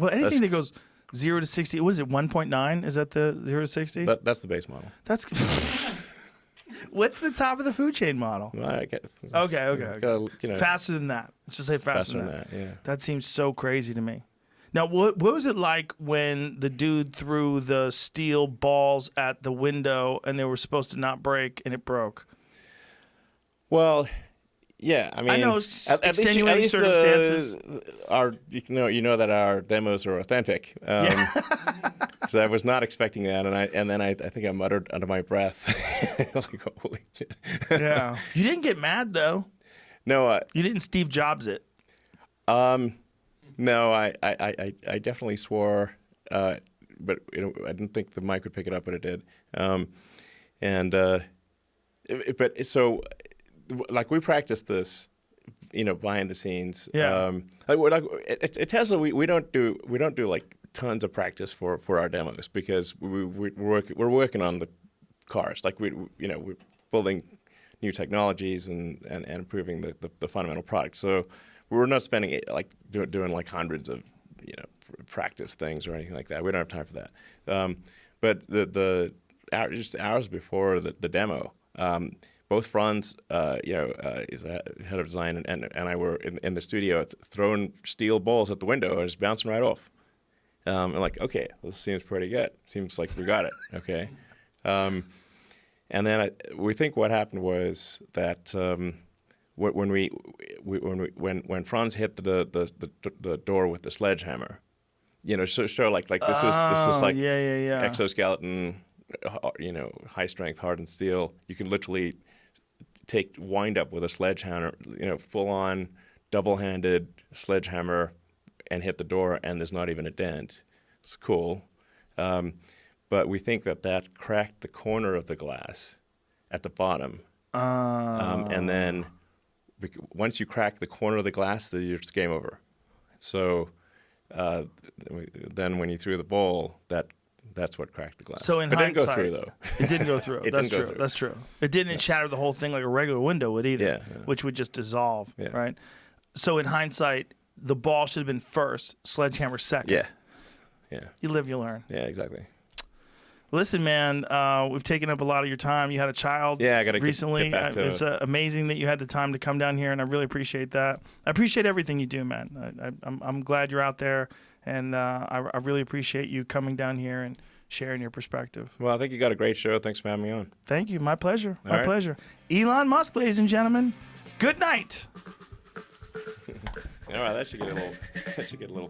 Well, anything that goes 0 to 60, what is it, 1.9? Is that the 0 to 60? That's the base model. That's what's the top of the food chain model? Well, Okay. Gotta, faster than that. Let's just say faster than that. Yeah. That seems so crazy to me. Now, what was it like when the dude threw the steel balls at the window and they were supposed to not break and it broke? Well, yeah. I mean, I know extenuating circumstances. You know that our demos are authentic. Because I was not expecting that, and then I think I muttered under my breath, like, "Holy shit!" Yeah. You didn't get mad though. No. You didn't Steve Jobs it. No, I definitely swore, but I didn't think the mic would pick it up, but it did. But so, like, we practiced this, behind the scenes. Yeah. Like at Tesla, we don't do like tons of practice for our demos because we're working on the cars. Like we're building new technologies and improving the fundamental product. So we're not spending doing like hundreds of practice things or anything like that. We don't have time for that. But just hours before the demo, both Franz, is a head of design, and I were in the studio throwing steel balls at the window and just bouncing right off. And like, okay, this seems pretty good. Seems like we got it. Okay. And then we think what happened was that when Franz hit the door with the sledgehammer, so like this is like exoskeleton, high strength hardened steel. You can literally wind up with a sledgehammer, full on double handed sledgehammer, and hit the door, and there's not even a dent. It's cool. But we think that cracked the corner of the glass at the bottom. And then once you crack the corner of the glass, then it's game over. So then when you threw the ball, that's what cracked the glass. So in hindsight, it didn't go through, though. It didn't go through. That's true. It didn't shatter the whole thing like a regular window would either, which would just dissolve, right? So in hindsight, the ball should have been first, sledgehammer second. Yeah. You live, you learn. Yeah, exactly. Listen, man, we've taken up a lot of your time. You had a child recently. Get back to it's amazing that you had the time to come down here, and I really appreciate that. I appreciate everything you do, man. I'm glad you're out there, and I really appreciate you coming down here and sharing your perspective. Well, I think you got a great show. Thanks for having me on. Thank you. My pleasure. All right. Pleasure. Elon Musk, ladies and gentlemen. Good night. All right, that should get a little